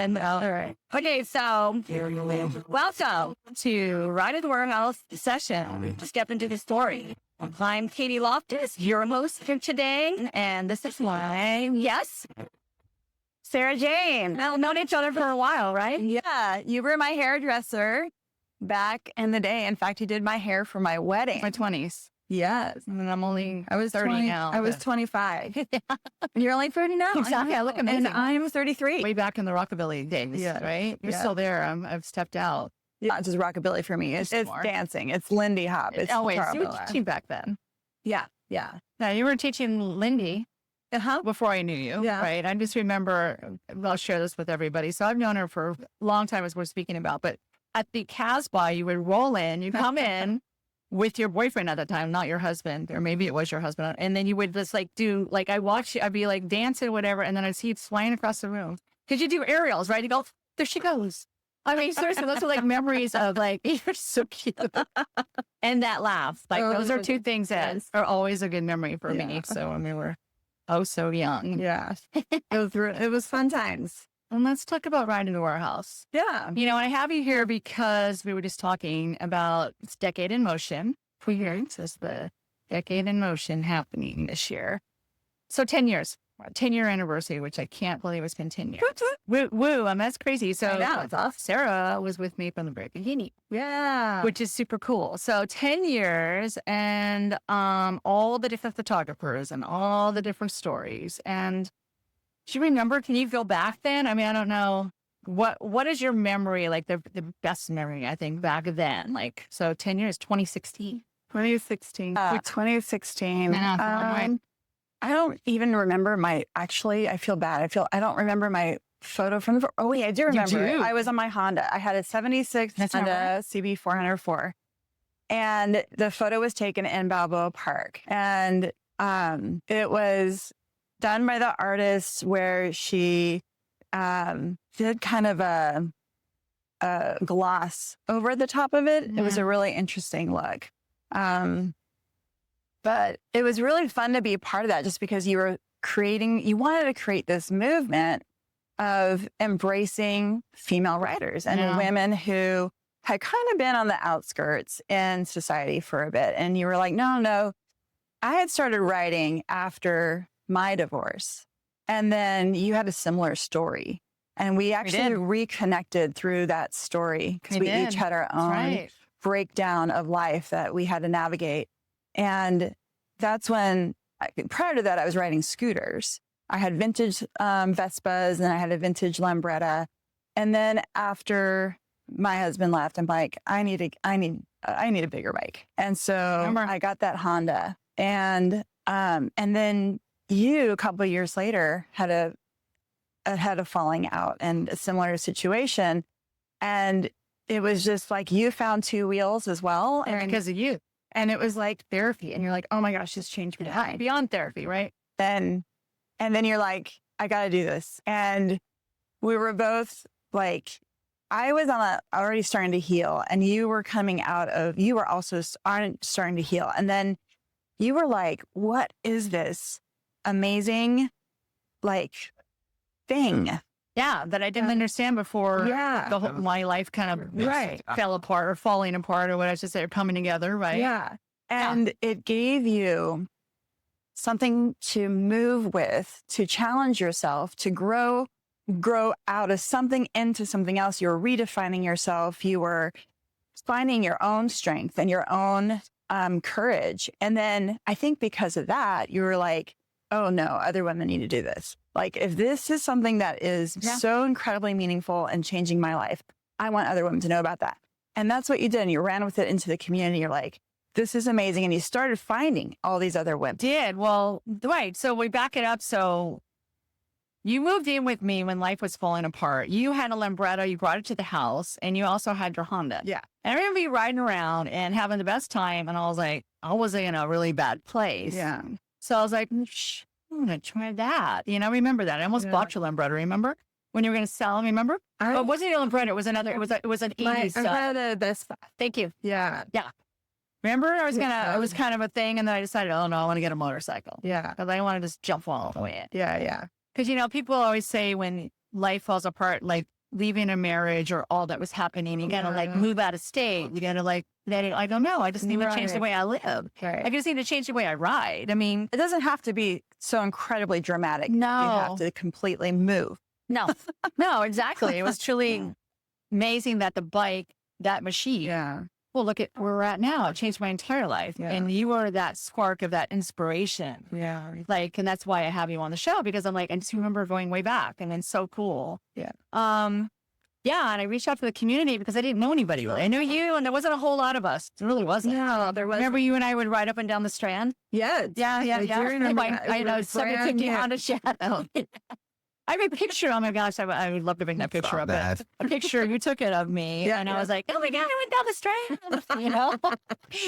And all right. Okay, so welcome to Ride at the Warehouse session. Step into the story. I'm Katie Loftus, your host for today, and this is Sara Jane. We've known each other for a while, right? Yeah, you were my hairdresser back in the day. In fact, you did my hair for my wedding. My 20s. Yes. And I was 30 now. I was 25. And you're only 30 now. Exactly. I look amazing. And I'm 33. Way back in the rockabilly days, right? You're still there. I've stepped out. Yeah, it's just rockabilly for me. It's dancing. It's Lindy Hop. It's you were teaching back then. Yeah. Now, you were teaching Lindy before I knew you, right? I just remember, I'll share this with everybody. So I've known her for a long time, as we're speaking about. But at the Casbah, you would roll in, you come in with your boyfriend at the time, not your husband, or maybe it was your husband. And then you would just I watch you, I'd be like dancing or whatever. And then I'd see you flying across the room. Because you do aerials, right? You go, there she goes. I mean, seriously, those are like memories of like, you're so cute. And that laugh. Like, those are two things that are always a good memory for me. So when we were so young. Yeah. It was fun times. And let's talk about riding the warehouse. Yeah. You know, I have you here because we were just talking about it's Decade in Motion. It says the Decade in Motion happening this year. So 10 years. 10-year anniversary, which I can't believe it's been 10 years. Woo, that's crazy. So it's awesome. Sarah was with me from the very beginning. Yeah. Which is super cool. So 10 years and all the different photographers and all the different stories. And do you remember, can you go back then? I mean, I don't know. What is your memory, like the best memory, I think, back then? Like, so 10 years, 2016. 2016. 2016. I don't even remember I feel bad. I don't remember my photo from oh wait, I do remember. I was on my Honda. I had a 76 Honda CB 404. And the photo was taken in Balboa Park. And it was done by the artist where she did kind of a gloss over the top of it. It was a really interesting look. But it was really fun to be a part of that just because you wanted to create this movement of embracing female writers and women who had kind of been on the outskirts in society for a bit. And you were like, no, I had started writing after my divorce. And then you had a similar story. And we actually reconnected through that story because we each had our own breakdown of life that we had to navigate. And that's when, prior to that, I was riding scooters. I had vintage Vespas and I had a vintage Lambretta. And then after my husband left, I'm like, I need a bigger bike. And so I got that Honda. And then you, a couple of years later, had a falling out and a similar situation. And it was just like you found two wheels as well. And because of you. And it was like therapy. And you're like, oh my gosh, this changed my life. Beyond therapy, right? And then you're like, I got to do this. And we were both like, I was already starting to heal. And you were you were also starting to heal. And then you were like, what is this amazing, like, thing? Yeah, that I didn't understand before. My life kind of fell apart or falling apart or what I should say, or coming together, right? Yeah. And it gave you something to move with, to challenge yourself, to grow out of something into something else. You're redefining yourself. You were finding your own strength and your own courage. And then I think because of that, you were like, oh no, other women need to do this. Like, if this is something that is so incredibly meaningful and changing my life, I want other women to know about that. And that's what you did. And you ran with it into the community. You're like, this is amazing. And you started finding all these other women. Well, right. So we back it up. So you moved in with me when life was falling apart. You had a Lambretta. You brought it to the house. And you also had your Honda. Yeah. And I remember you riding around and having the best time. And I was like, I was in a really bad place. Yeah. So I was like, I'm going to try that. You know, remember that. I almost bought your Lambretta, remember? When you were going to sell them, remember? It wasn't a Lambretta. It was another, it was an 80s stuff. I had a Vespa. Thank you. Yeah. Remember? It was kind of a thing. And then I decided, oh no, I want to get a motorcycle. Yeah. Because I want to just jump all the way in. Yeah. Because, you know, people always say when life falls apart, like leaving a marriage or all that was happening. You got to like move out of state. You got to like, I don't know. I just need to change the way I live. I just need to change the way I ride. I mean, it doesn't have to be so incredibly dramatic. No. You have to completely move. No, no, exactly. It was truly amazing that the bike, that machine. Yeah. Well, look at where we're at now. It changed my entire life. Yeah. And you are that spark of that inspiration. Yeah. Like, and that's why I have you on the show, because I'm like, I just remember going way back, and it's so cool. Yeah. Yeah. And I reached out to the community because I didn't know anybody really. I knew you, and there wasn't a whole lot of us. There really wasn't. No, there wasn't. Remember you and I would ride up and down the Strand? Yeah. Yeah. I do remember that. I know, 750 yeah. Honda Shadow. I have a picture. Oh my gosh, I would love to bring that picture up. A picture you took it of me, and I was like, "Oh my god, I went down the Strand." You know,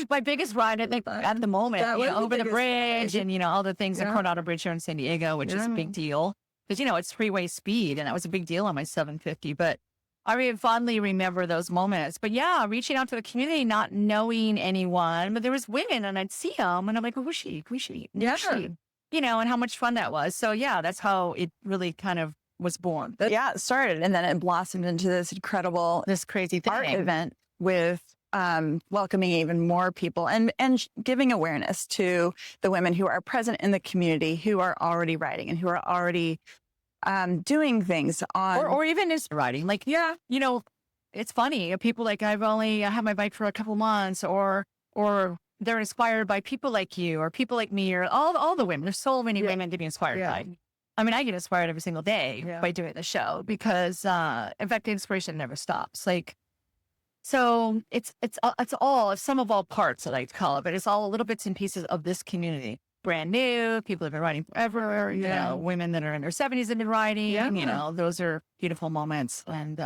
my biggest ride, I think, at the moment, over the bridge, and all the things. The Coronado Bridge here in San Diego, which is a big deal because it's freeway speed, and that was a big deal on my 750. But I really fondly remember those moments. But yeah, reaching out to the community, not knowing anyone, but there was women, and I'd see them, and I'm like, "Who's she? Who's she? Who's she?" And how much fun that was. So yeah, that's how it really kind of was born. Yeah, it started, and then it blossomed into this incredible, this crazy thing. Art event with welcoming even more people and giving awareness to the women who are present in the community, who are already writing and who are already doing things on, or even is writing. Like, it's funny. People like, I had my bike for a couple months, or they're inspired by people like you or people like me or all the women. There's so many women to be inspired by. I mean, I get inspired every single day by doing the show because, in fact, the inspiration never stops. Like, so it's all some of all parts, I like to call it, but it's all little bits and pieces of this community. Brand new people have been writing forever. Women that are in their 70s have been writing. Those are beautiful moments. And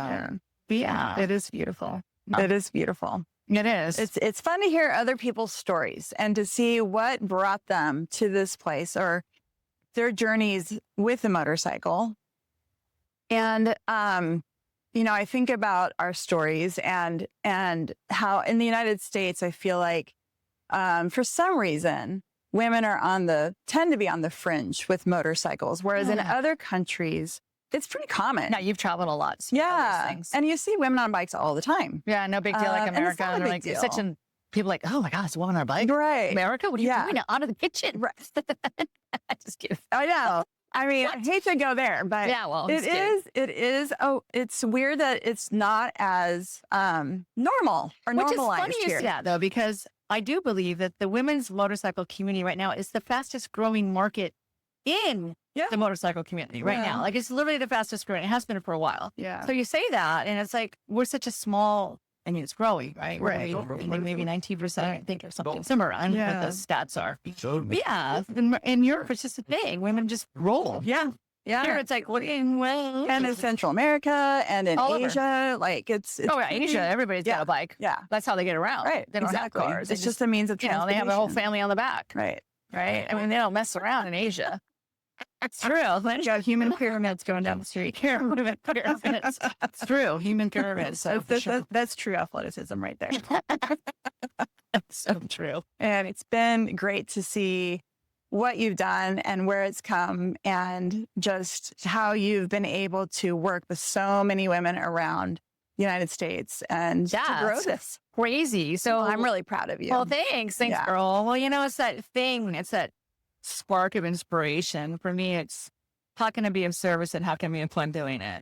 it is beautiful. It is beautiful. It is. It's fun to hear other people's stories and to see what brought them to this place or their journeys with a motorcycle. And, I think about our stories and how in the United States, I feel like, for some reason, women tend to be on the fringe with motorcycles, whereas in other countries, it's pretty common. Now, you've traveled a lot. So and you see women on bikes all the time. Yeah, no big deal like America. And they're like, deal. People are like, oh my gosh, a woman on a bike? Right. America? What are you doing out of the kitchen? Right. I just kidding. I know. I mean, I hate to go there, but it is. Oh, it's weird that it's not as normal or normalized Which is funny here. Is that, though, because I do believe that the women's motorcycle community right now is the fastest growing market in the motorcycle community right now. Like, it's literally the fastest growing. It has been for a while. Yeah. So you say that, and it's like, we're such a small, it's growing, right? Right. Maybe 19%, I think, or something. Somewhere around what those stats are. Yeah. In Europe, it's just a thing. Women just roll. Yeah. Yeah. Here, it's like, and in Central America and in Asia, like it's Asia, everybody's got a bike. Yeah. That's how they get around. Right. They don't have cars. It's just a means of transportation. They have a whole family on the back. Right. Right. I mean, they don't mess around in Asia. It's true. Then you got human pyramids going down the street. Human pyramids. It's true. Human pyramids. So that's true athleticism right there. That's so true. And it's been great to see what you've done and where it's come and just how you've been able to work with so many women around the United States and to grow this. Crazy. So I'm really proud of you. Well, thanks, girl. Well, it's that thing. It's that spark of inspiration. For me, it's how can I be of service and how can I be fun doing it?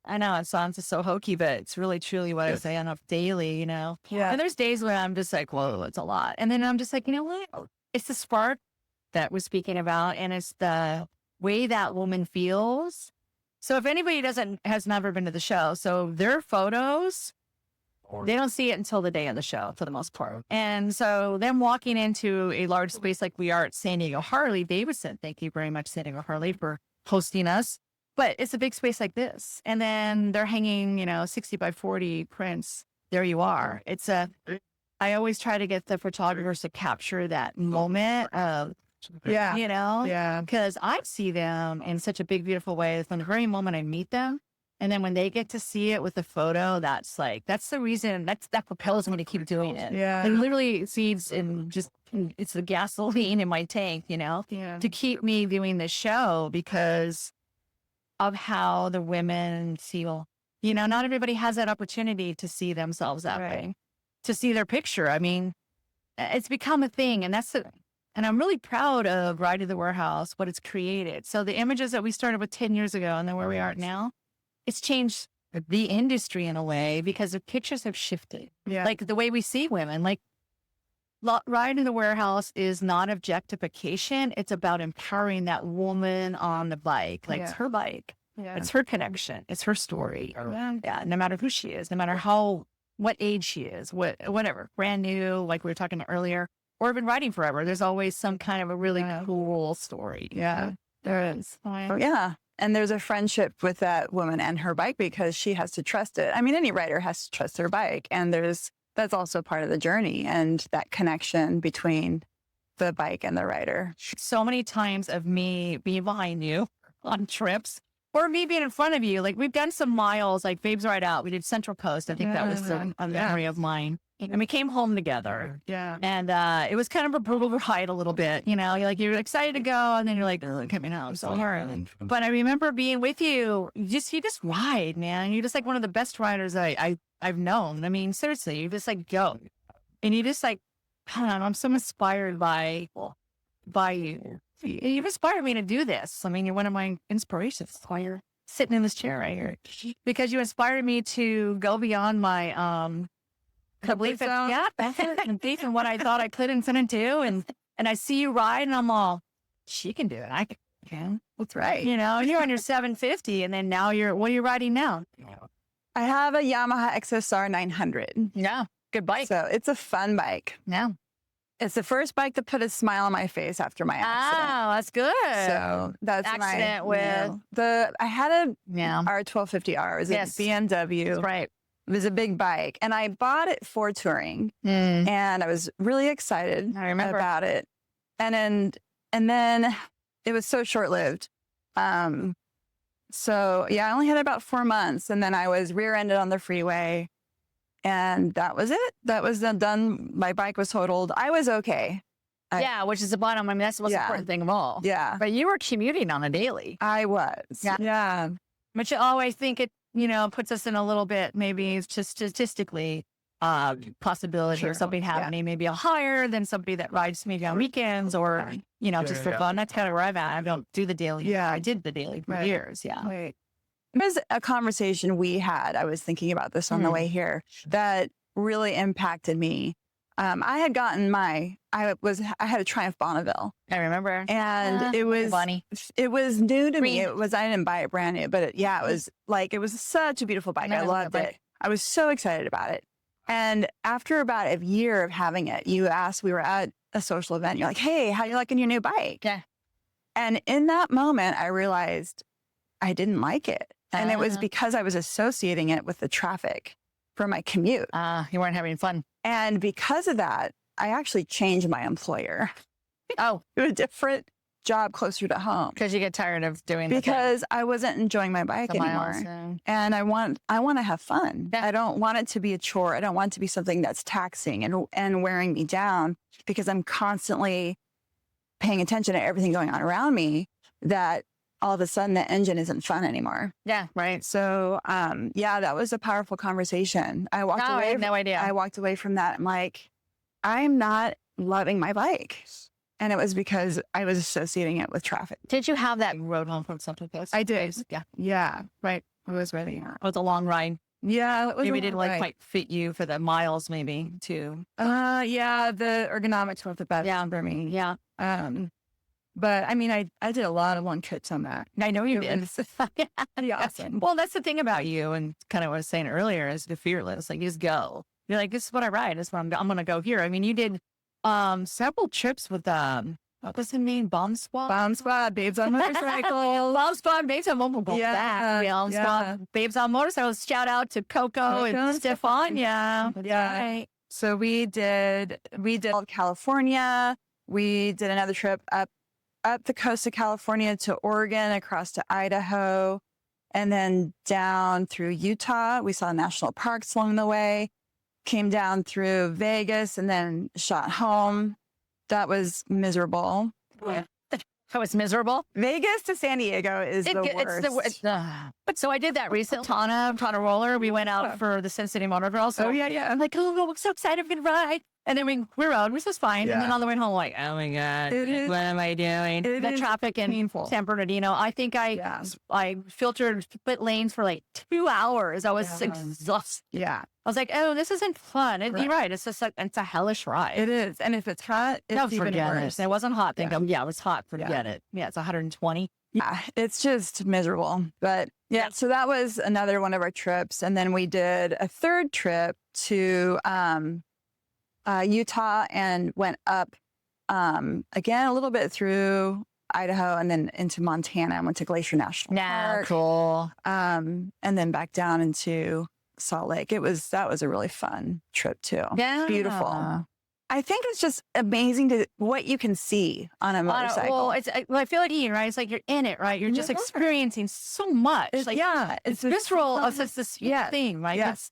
I know it sounds just so hokey, but it's really truly what I say on a daily, Yeah. And there's days where I'm just like, whoa, it's a lot. And then I'm just like, what? It's the spark that we're speaking about. And it's the way that woman feels. So if anybody has never been to the show, so their photos, they don't see it until the day of the show for the most part. And so them walking into a large space like we are at San Diego Harley-Davidson, thank you very much, San Diego Harley, for hosting us. But it's a big space like this. And then they're hanging, 60 by 40 prints. There you are. I always try to get the photographers to capture that moment of, because I see them in such a big, beautiful way from the very moment I meet them. And then when they get to see it with the photo, that's the reason that propels me to keep doing it. Yeah. It literally seeds and it's the gasoline in my tank, to keep me doing this show because of how the women feel. You know, not everybody has that opportunity to see themselves that way, to see their picture. I mean, it's become a thing, and and I'm really proud of Ride to the Warehouse, what it's created. So the images that we started with 10 years ago and then where we are now, it's changed the industry in a way because the pictures have shifted. Yeah. Like the way we see women, like Ride in the Warehouse is not objectification. It's about empowering that woman on the bike. Like it's her bike. Yeah. It's her connection. It's her story. Yeah. No matter who she is, no matter what age she is, whatever, brand new, like we were talking earlier, or been riding forever. There's always some kind of a really cool story. Yeah, there is. Oh, yeah. And there's a friendship with that woman and her bike because she has to trust it. I mean, any rider has to trust their bike. And that's also part of the journey and that connection between the bike and the rider. So many times of me being behind you on trips or me being in front of you. Like we've done some miles, like Babes Ride Out. We did Central Coast. I think that was a memory of mine. And we came home together. Yeah. And it was kind of a brutal ride a little bit. You know, you're excited to go. And then you're like, oh, coming out. I'm so hard. But I remember being with you. You just ride, man. You're just like one of the best riders I've known. I mean, seriously, you just like go. And you just like, I don't know, I'm so inspired by you. You've inspired me to do this. I mean, you're one of my inspirations while you're sitting in this chair right here. Because you inspired me to go beyond my belief in what I thought I could and couldn't do. And I see you ride and I'm all, she can do it. I can. That's right. You know, and you're on your 750 and then now what are you riding now? I have a Yamaha XSR 900. Yeah. Good bike. So it's a fun bike. Yeah. It's the first bike that put a smile on my face after my accident. Oh, that's good. So that's accident I had a R1250R. It was a BMW. That's right. It was a big bike. And I bought it for touring. And I was really excited about it. And then it was so short-lived. So yeah, I only had about 4 months. And then I was rear-ended on the freeway. And that was it. That was done. My bike was totaled. I was okay. Which is the bottom. I mean, that's the most important thing of all. Yeah. But you were commuting on a daily. I was. Yeah. But you always think it, puts us in a little bit, maybe it's just statistically possibility of something happening, maybe a higher than somebody that rides maybe on weekends or, just for fun. That's kind of where I'm at. I don't do the daily. Yeah. I did the daily for years. Yeah. Right. There was a conversation we had. I was thinking about this on the way here that really impacted me. I had gotten I had a Triumph Bonneville. I remember. And it was new to me. I didn't buy it brand new, but it was such a beautiful bike. I loved it. I was so excited about it. And after about a year of having it, we were at a social event. You're like, hey, how you liking your new bike? Yeah. And in that moment, I realized I didn't like it. And it was because I was associating it with the traffic for my commute. You weren't having fun. And because of that, I actually changed my employer. To a different job closer to home. Because you get tired of doing because I wasn't enjoying my bike anymore. And I want to have fun. Yeah. I don't want it to be a chore. I don't want it to be something that's taxing and wearing me down because I'm constantly paying attention to everything going on around me that all of a sudden the engine isn't fun anymore. Yeah. Right. So, that was a powerful conversation. I walked away. I had no idea. I walked away from that. I'm like, I'm not loving my bike. And it was because I was associating it with traffic. Did you have that road home from Central Coast? I did. Yeah. Yeah. Right. It was ready. It was a long ride. Yeah. It was maybe it didn't quite fit you for the miles maybe too. Yeah. The ergonomics weren't the best for me. Yeah. But I mean, I did a lot of long kits on that. I know you did. Yeah. Awesome. Well, that's the thing about you, and kind of what I was saying earlier is the fearless. Like, you just go. You're like, this is what I ride. This is what I'm going to go here. I mean, you did several trips with what was the name? Bomb Squad? Bomb Squad, Babes on Motorcycles. Bomb Squad, Babes on Motorcycles. Babes on Motorcycles. Shout out to Coco and Stefan. Yeah. Right. So we did California. We did another trip up the coast of California to Oregon, across to Idaho, and then down through Utah. We saw national parks along the way, came down through Vegas, and then shot home. That was miserable. I was miserable. Vegas to San Diego is the worst. So I did that recently. Tana roller. We went out for the Sin City Motor Girls. So yeah. I'm like, oh, I'm so excited. I'm going to ride. And then we rode, which was fine. And then on the way home, like, oh my God, what am I doing? The traffic in San Bernardino. I think I filtered split lanes for like 2 hours. I was exhausted. Yeah. I was like, oh, this isn't fun. You're right. It's just it's a hellish ride. It is. And if it's hot, it's even worse. It wasn't hot. It was hot. Forget it. Yeah, it's 120. Yeah, it's just miserable. But so that was another one of our trips. And then we did a third trip to Utah and went up again a little bit through Idaho and then into Montana. I went to Glacier National Park. Cool. And then back down into Salt Lake. That was a really fun trip too. Yeah. Beautiful. I think it's just amazing what you can see on a motorcycle. I feel like right? It's like you're in it, right? You're just experiencing so much. It's visceral. It's this thing, right? Yes.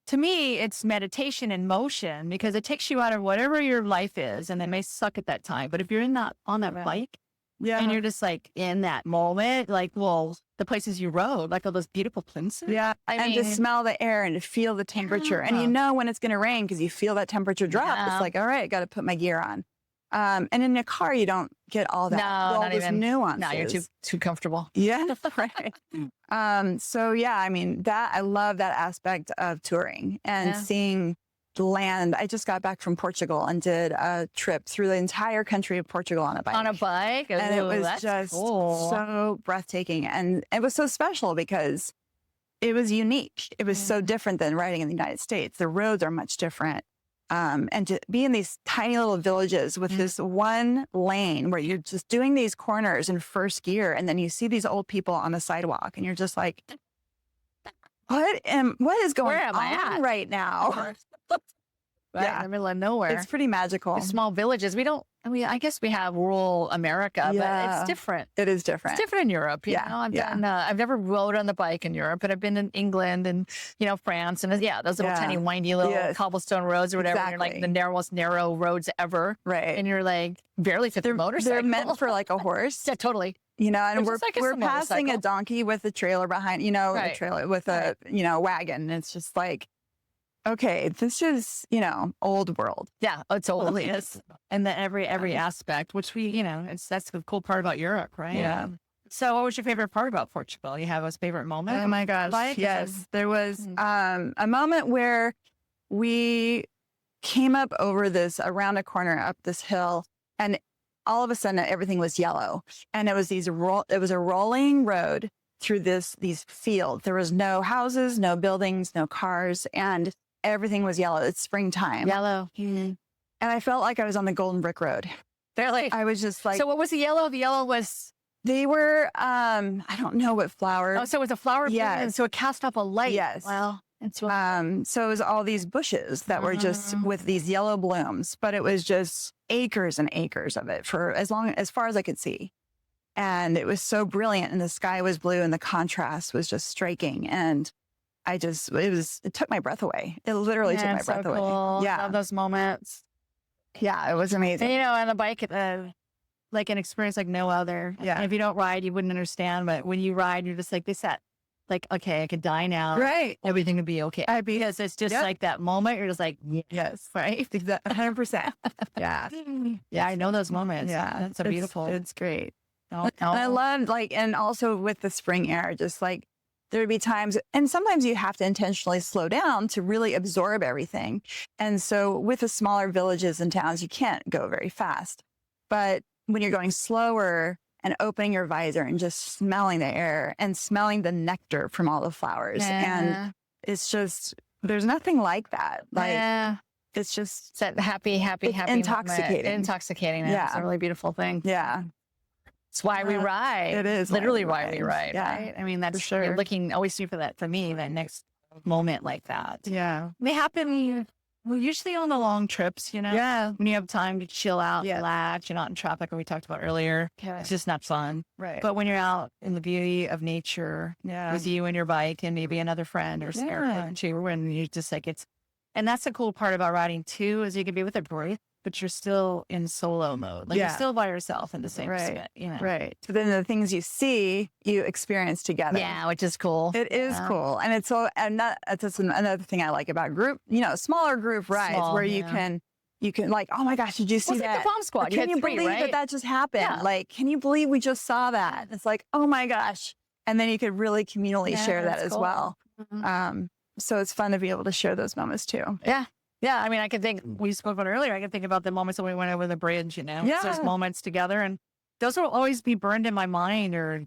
To me, it's meditation in motion because it takes you out of whatever your life is, and it may suck at that time. But if you're on that bike, and you're just like in that moment, like, well, the places you rode, like all those beautiful places. Yeah. I mean, to smell the air and to feel the temperature. And you know when it's going to rain because you feel that temperature drop. It's like, all right, I got to put my gear on. And in a car, you don't get all that. All those nuances. No, you're too comfortable. Yeah. Right. So yeah, I mean, I love that aspect of touring and seeing the land. I just got back from Portugal and did a trip through the entire country of Portugal on a bike. And it was just so breathtaking. And it was so special because it was unique. It was so different than riding in the United States. The roads are much different. And to be in these tiny little villages with this one lane where you're just doing these corners in first gear. And then you see these old people on the sidewalk and you're just like, what is going on right now? In the middle of nowhere. It's pretty magical. Small villages. I guess we have rural America, but it's different. It is different. It's different in Europe. You know? I've never rode on the bike in Europe, but I've been in England and, France. And those little tiny windy little cobblestone roads or whatever. Exactly. You're like the narrowest narrow roads ever. Right. And you're like barely fit the motorcycle. They're meant for like a horse. Yeah, totally. And we're passing a donkey with a trailer behind, a trailer with a, wagon. And it's just like, okay, this is, old world. Yeah, it totally is. And then every aspect, which that's the cool part about Europe, right? Yeah. So what was your favorite part about Portugal? You have a favorite moment? Oh my gosh. Yes. There was a moment where we came up around a corner up this hill, and all of a sudden everything was yellow. And it was it was a rolling road through these fields. There was no houses, no buildings, no cars, and everything was yellow. It's springtime. Yellow. And I felt like I was on the Golden Brick Road. I was just like. So what was the yellow? The yellow was. They were, I don't know what flower. Oh, so it was a flower. Yes. So it cast off a light. Yes. Well, so it was all these bushes that were just with these yellow blooms, but it was just acres and acres of it for as far as I could see. And it was so brilliant, and the sky was blue, and the contrast was just striking. And it took my breath away. It literally took my breath away. Yeah. I love those moments. Yeah, it was amazing. And, on a bike, like an experience like no other. Yeah. And if you don't ride, you wouldn't understand. But when you ride, you're just like, like, okay, I could die now. Right. Everything would be okay. Because it's just like that moment. You're just like, yes, right? 100%. Yeah. Yeah, I know those moments. Yeah. That's beautiful. It's great. And I love and also with the spring air, just like there would be times, and sometimes you have to intentionally slow down to really absorb everything. And so with the smaller villages and towns, you can't go very fast. But when you're going slower and opening your visor and just smelling the air and smelling the nectar from all the flowers. And it's just, there's nothing like that. It's just it's that happy intoxicating. Moment. Intoxicating. Yeah. It's a really beautiful thing. Yeah. It's why we ride. It is literally why we ride. Yeah. Right? I mean, that's for sure. You're looking always for me, that next moment like that. Yeah. They happen usually on the long trips, Yeah. When you have time to chill out, relax, you're not in traffic, like we talked about earlier. Yeah. It's just not fun. Right. But when you're out in the beauty of nature with you and your bike and maybe another friend or when you're just like, and that's the cool part about riding too, is you can be with a but you're still in solo mode. Like you're still by yourself in the same spot, Right. But then the things you see, you experience together. Yeah, which is cool. It is cool. And it's so, and that's another thing I like about group, smaller group rides where you can like, oh my gosh, did you see that? Like the Bomb Squad. Can you believe that just happened? Yeah. Like, can you believe we just saw that? It's like, oh my gosh. And then you could really communally share that as well. So it's fun to be able to share those moments too. Yeah. Yeah. I mean, I can think, we spoke about earlier, I can think about the moments when we went over the bridge, those moments together. And those will always be burned in my mind or,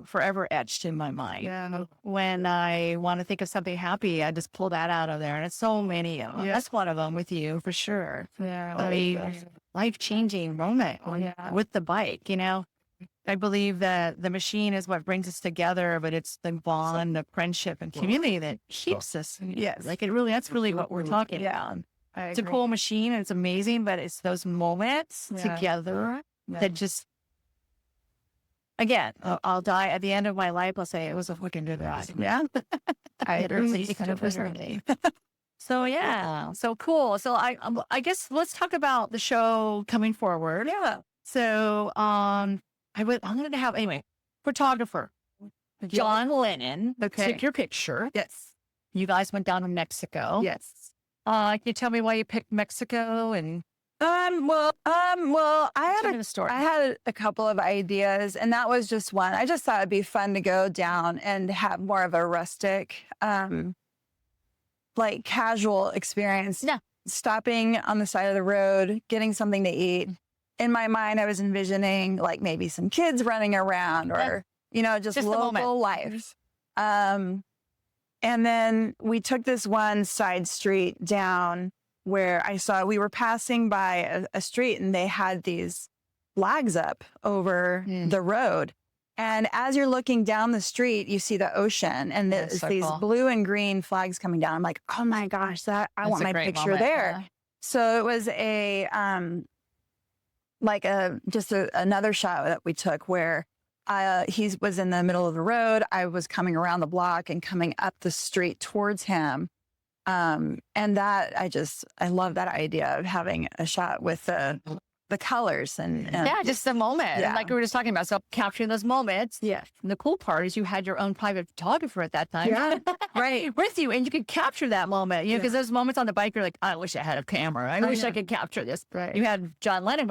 forever etched in my mind. Yeah. When I want to think of something happy, I just pull that out of there. And it's so many of them. Yeah. That's one of them with you for sure. Yeah. I mean, life-changing moment with the bike, I believe that the machine is what brings us together, but it's the bond of friendship and community that keeps us. Yes. Like that's really what we're talking about. It's a cool machine and it's amazing, but it's those moments together that just, again, I'll die at the end of my life. I'll say it was a fucking good ride. Yeah. I agree. So yeah, so cool. So I guess let's talk about the show coming forward. Yeah. So I'm going to have photographer John Lennon took your picture. Yes. You guys went down to Mexico. Yes. Can you tell me why you picked Mexico? And well, I I had a couple of ideas, and that was just one. I just thought it'd be fun to go down and have more of a rustic, like casual experience. Yeah. Stopping on the side of the road, getting something to eat. In my mind, I was envisioning like maybe some kids running around or, just local life. And then we took this one side street down where we were passing by a street and they had these flags up over the road. And as you're looking down the street, you see the ocean and there's these blue and green flags coming down. I'm like, oh my gosh, I want my picture there. Yeah. So it was another shot that we took where he was in the middle of the road. I was coming around the block and coming up the street towards him. And that I love that idea of having a shot with the colors and just the moment. Yeah. And like we were just talking about, so capturing those moments. Yeah. And the cool part is you had your own private photographer at that time. Yeah. Right. With you. And you could capture that moment, because those moments on the bike, you're like, I wish I had a camera. I wish I could capture this. Right. You had John Lennon,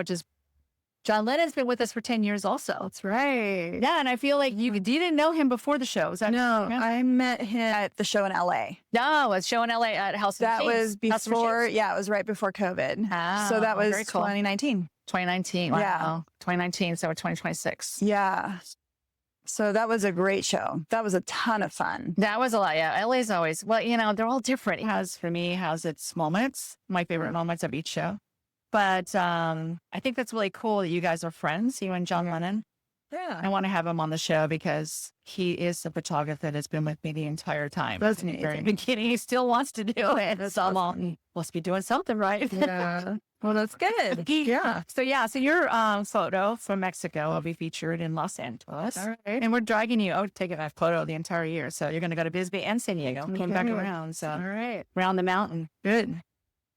John Lennon's been with us for 10 years also. That's right. Yeah, and I feel like you didn't know him before the show. No, I met him at the show in LA. No, a show in LA at House of That Machines. was before, it was right before COVID. So that was 2019. 2019. Wow. Yeah. 2019, so 2026. Yeah. So that was a great show. That was a ton of fun. That was a lot. Yeah. LA's always, they're all different. For me, has its moments, my favorite moments of each show. But I think that's really cool that you guys are friends, you and John Lennon. Yeah. I want to have him on the show because he is a photographer that has been with me the entire time. That's amazing. Very beginning. He still wants to do it. That's so awesome. Must be doing something right. Yeah. Well, that's good. Yeah. So your photo from Mexico will be featured in Los Angeles. All right. And we're dragging you taking a photo the entire year. So you're going to go to Bisbee and San Diego. Came back around. So all right. Around the mountain. Good.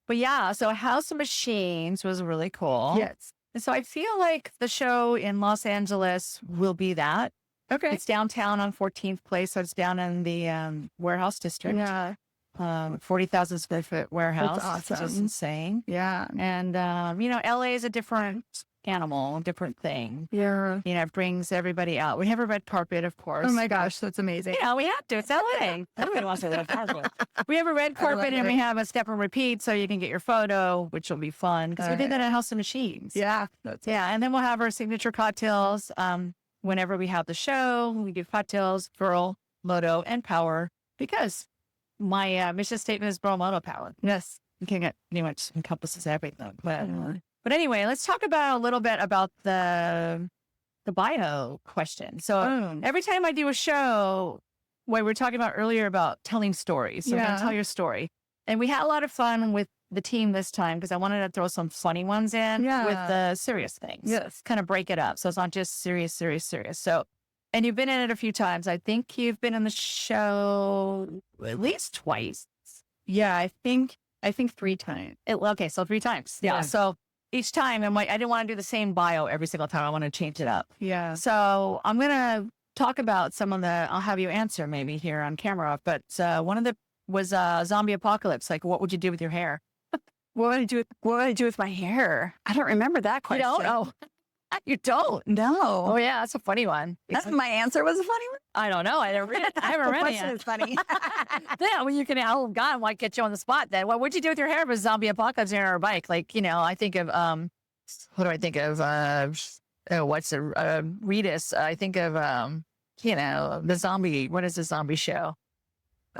But so House of Machines was really cool. Yes. And so I feel like the show in Los Angeles will be that. Okay. It's downtown on 14th Place. So it's down in the warehouse district. Yeah. 40,000 square foot warehouse. That's awesome. Which is insane. Yeah. And, LA is a different animal, different thing. Yeah. It brings everybody out. We have a red carpet, of course. Oh my gosh, that's amazing. Yeah, we have to. It's LA. Everybody wants a red carpet. We have a red carpet and we have a step and repeat so you can get your photo, which will be fun because we did that at House of Machines. Yeah. And then we'll have our signature cocktails. Whenever we have the show, we do cocktails, Girl, Moto, and Power because my mission statement is Girl, Moto, Power. Yes. You can get pretty much encompasses everything. But anyway, let's talk about a little bit about the bio question. So every time I do a show, we were talking about earlier about telling stories. So we're going to tell your story. And we had a lot of fun with the team this time because I wanted to throw some funny ones in with the serious things. Yes. Kind of break it up. So it's not just serious. So, and you've been in it a few times. I think you've been in the show at least twice. Yeah, I think I think 3 times. Okay, so 3 times. Yeah. So each time I'm like, I didn't want to do the same bio every single time. I want to change it up. Yeah. So I'm going to talk about some of the, I'll have you answer maybe here on camera, but one of the was zombie apocalypse. Like, what would you do with your hair? What would I do with my hair? I don't remember that question. You don't? Oh, you don't? No. Oh, yeah. That's a funny one. My answer was a funny one? I don't know. I haven't read it. I haven't read it question yet. is funny. Yeah, well, you can, oh, God, I might get you on the spot then. What would you do with your hair if it was zombie apocalypse on our bike? Like, I think of, what do I think of? Redis. I think of, the zombie, what is the zombie show?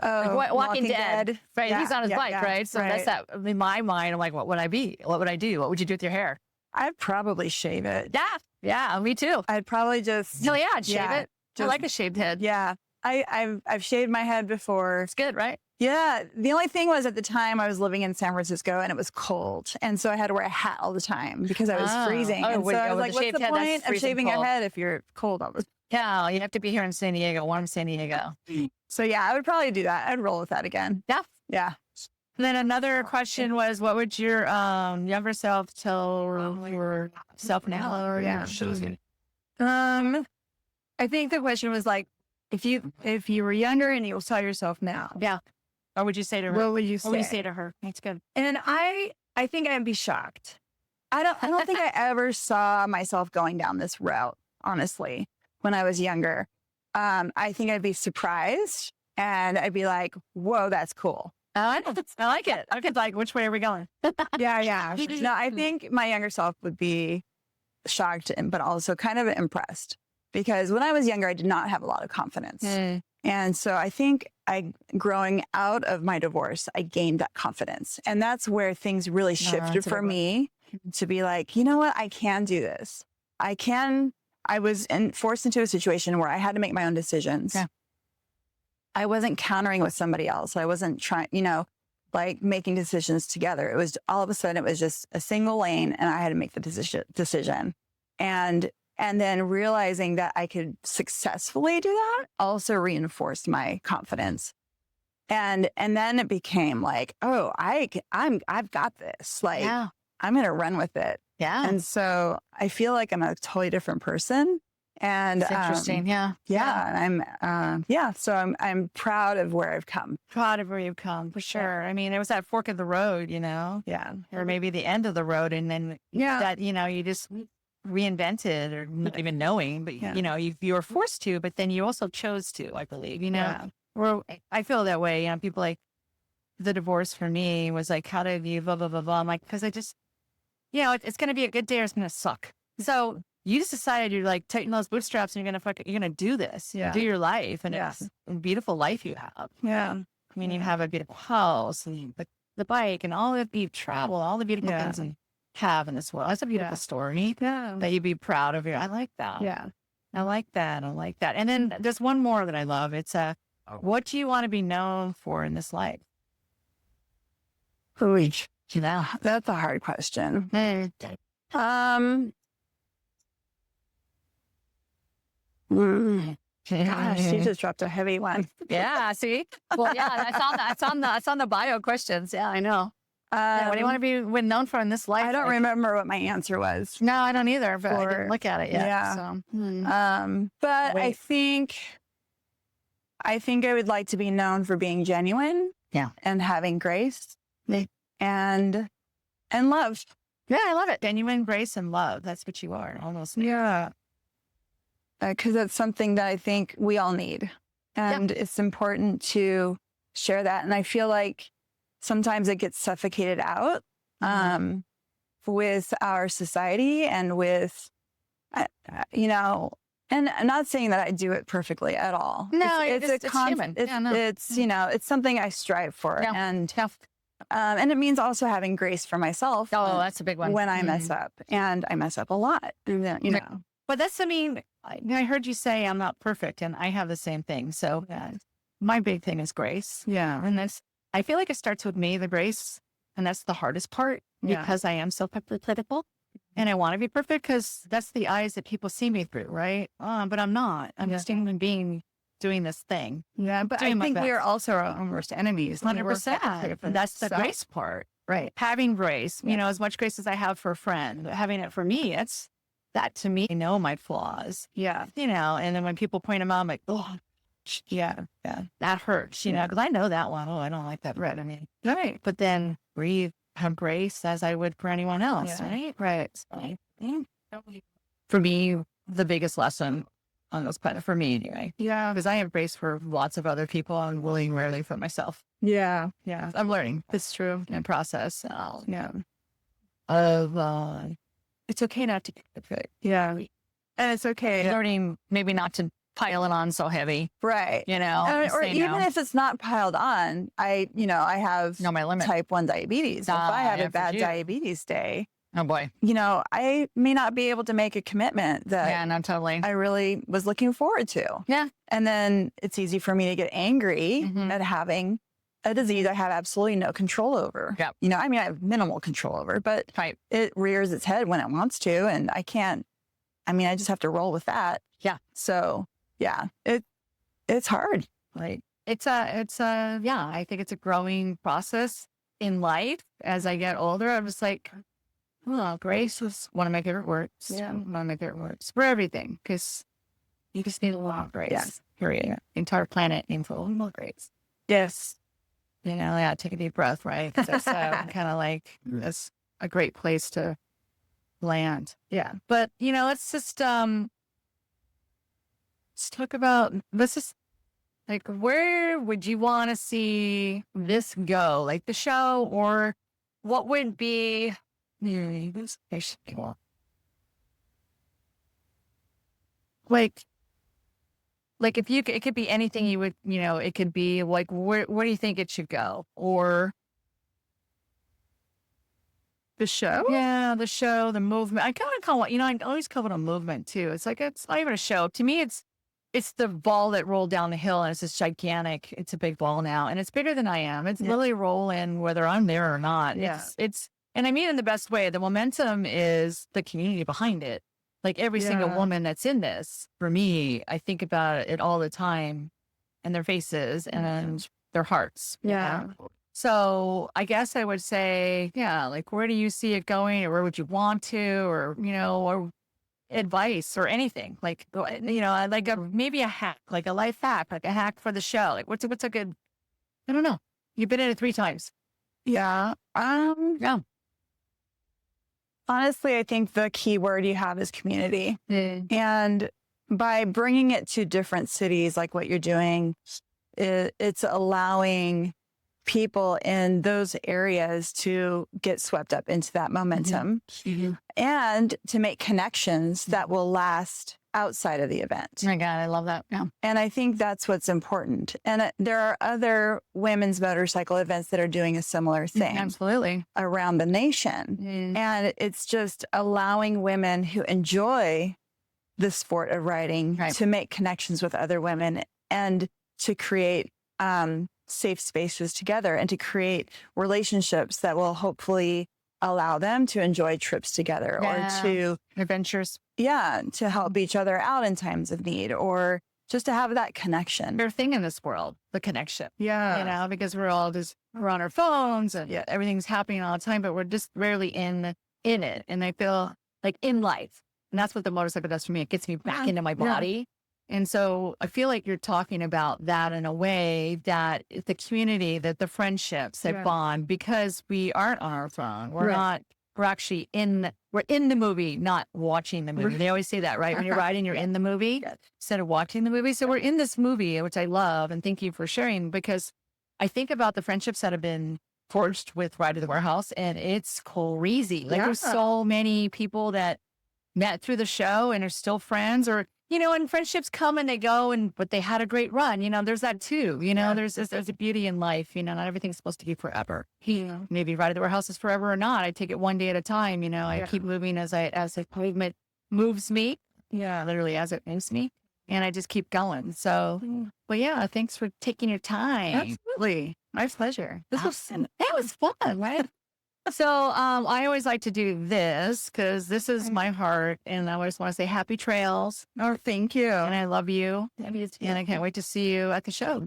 Oh, Like, Walking Dead. Right. Yeah, He's on his bike, yeah, right? So that's that in my mind. I'm like, what would I be? What would I do? What would you do with your hair? I'd probably shave it. Yeah. Yeah. Me too. I'd probably just. Hell yeah. I'd shave it. I just- like a shaved head. Yeah. I've shaved my head before. It's good, right? Yeah. The only thing was at the time I was living in San Francisco and it was cold. And so I had to wear a hat all the time because I was freezing. Oh, and with- so I was with like, the what's shaved the head, that's point of freezing shaving cold. your head if you're cold all the time? Yeah. You have to be here in San Diego, warm San Diego. So yeah, I would probably do that. I'd roll with that again. Yeah. Yeah. And then another question was, what would your younger self tell yourself now? Or Yeah. I think the question was like, if you were younger and you saw yourself now, Yeah. Or would you say to her? what would you say? What would you say to her? That's good. And I think I'd be shocked. I don't think I ever saw myself going down this route, honestly, when I was younger. I think I'd be surprised and I'd be like, whoa, that's cool. I like it. Okay, like, which way are we going? Yeah. No, I think my younger self would be shocked, but also kind of impressed because when I was younger, I did not have a lot of confidence. And so I think growing out of my divorce, I gained that confidence. And that's where things really shifted for me to be like, you know what? I can do this. I was forced into a situation where I had to make my own decisions. Yeah. I wasn't countering with somebody else. I wasn't trying, like making decisions together. It was all of a sudden, it was just a single lane and I had to make the decision. And then realizing that I could successfully do that also reinforced my confidence. And then it became like, oh, I've got this. Like, Yeah. I'm going to run with it. Yeah. And so I feel like I'm a totally different person. And It's interesting. Yeah. and so I'm proud of where I've come. Proud of where you've come, for sure. I mean, it was that fork of the road, Yeah. or maybe the end of the road. And then that, you just reinvented or not even knowing, but, you were forced to, but then you also chose to, I believe, Well, I feel that way. People like the divorce for me was like, how did you blah, blah, blah, blah. I'm like, because I just, it's going to be a good day or it's going to suck. So you just decided you're like tighten those bootstraps and you're going to do this, do your life. And it's a beautiful life you have. Yeah. I mean, you have a beautiful house and the bike and all that you travel, all the beautiful things you have in this world. That's a beautiful story that you'd be proud of. I like that. Yeah. I like that. And then there's one more that I love. It's what do you want to be known for in this life? That's a hard question. Gosh, she just dropped a heavy one. Yeah, see? Well, yeah, that's on the bio questions. Yeah, I know. What do you want to be known for in this life? I don't remember what my answer was. No, I don't either, but I didn't look at it yet. Yeah. So. But I think I would like to be known for being genuine. Yeah. And having grace. And love. Yeah, I love it. Genuine grace and love. That's what you are, almost. Yeah. Because that's something that I think we all need. And it's important to share that. And I feel like sometimes it gets suffocated out with our society and with, and I'm not saying that I do it perfectly at all. No, it's human. It's something I strive for. Yeah. And it means also having grace for myself. Oh, that's a big one. When I mess up. And I mess up a lot. But I heard you say I'm not perfect, and I have the same thing. So my big thing is grace. Yeah. And I feel like it starts with me, the grace, and that's the hardest part because I am so critical and I want to be perfect because that's the eyes that people see me through, right? But I'm not. I'm just a human being doing this thing. Yeah, but I think we are also our own worst enemies. 100%. That's the grace part. Right. Having grace, you know, as much grace as I have for a friend, having it for me, it's that to me, I know my flaws. Yeah. You know, and then when people point them out, I'm like, oh, yeah, that hurts, you know, because I know that one. Oh, I don't like that bread. I mean, right. But then breathe, have grace as I would for anyone else, right? Right. So, for me, the biggest lesson on those planets, for me anyway. Yeah. Because I have grace for lots of other people. I'm willing rarely for myself. Yeah. Yeah. I'm learning. It's true. And process. Yeah. Of it's okay not to get it. Yeah. And it's okay. Learning maybe not to pile it on so heavy. Right. You know, or even if it's not piled on, I have my limit. type 1 diabetes. If I have a bad diabetes day, oh boy, I may not be able to make a commitment that totally. I really was looking forward to. Yeah. And then it's easy for me to get angry at having a disease I have absolutely no control over. Yep. I have minimal control over, but it rears its head when it wants to. And I just have to roll with that. Yeah. So yeah, it's hard. Like it's I think it's a growing process in life. As I get older, I'm just like, well, grace was one of my favorite words. Yeah. One of my favorite words for everything. Because you just need a lot of grace. Yeah. Period. Yeah. The entire planet needs a little more grace. Yes. Take a deep breath, right? So kind of like that's a great place to land. Yeah. But let's just let's talk about like where would you want to see this go? Like the show, or what would be like if it could be anything you would, it could be like, where do you think it should go? Or the show? Yeah, the show, the movement. I kind of call it, I always call it a movement too. It's like, it's not even a show. To me, it's the ball that rolled down the hill, and it's this gigantic, it's a big ball now, and it's bigger than I am. It's literally rolling whether I'm there or not. Yeah. And I mean in the best way. The momentum is the community behind it. Like every single woman that's in this, for me, I think about it all the time, and their faces and their hearts. Yeah. So I guess I would say, like, where do you see it going, or where would you want to, or, or advice or anything like, like maybe a hack, like a life hack, like a hack for the show. Like what's a good, I don't know. You've been in it 3 times. Yeah. Yeah. Honestly, I think the key word you have is community. And by bringing it to different cities, like what you're doing, it's allowing people in those areas to get swept up into that momentum and to make connections that will last outside of the event. Oh my God, I love that. Yeah. And I think that's what's important. And there are other women's motorcycle events that are doing a similar thing. Absolutely. Around the nation. And it's just allowing women who enjoy the sport of riding to make connections with other women and to create safe spaces together and to create relationships that will hopefully allow them to enjoy trips together or to adventures. To help each other out in times of need, or just to have that connection. Their thing in this world, the connection. Yeah. Because we're on our phones and everything's happening all the time, but we're just rarely in it. And I feel like in life, and that's what the motorcycle does for me. It gets me back into my body. And so I feel like you're talking about that in a way that the community, that the friendships that bond, because we aren't on our phone. We're actually we're in the movie, not watching the movie. They always say that, right? When you're riding, you're in the movie instead of watching the movie. So we're in this movie, which I love. And thank you for sharing, because I think about the friendships that have been forged with Ride to the Warehouse, and it's crazy. Like there's so many people that met through the show and are still friends, or, and friendships come and they go, but they had a great run. There's that too. There's a beauty in life. Not everything's supposed to be forever. Maybe Ride to the Warehouse is forever or not. I take it one day at a time. I keep moving as the movement moves me. Literally as it moves me. And I just keep going. So, but thanks for taking your time. Absolutely. My pleasure. That was fun, right? So I always like to do this because this is my heart. And I always want to say happy trails. Oh, thank you. And I love you. And I can't wait to see you at the show.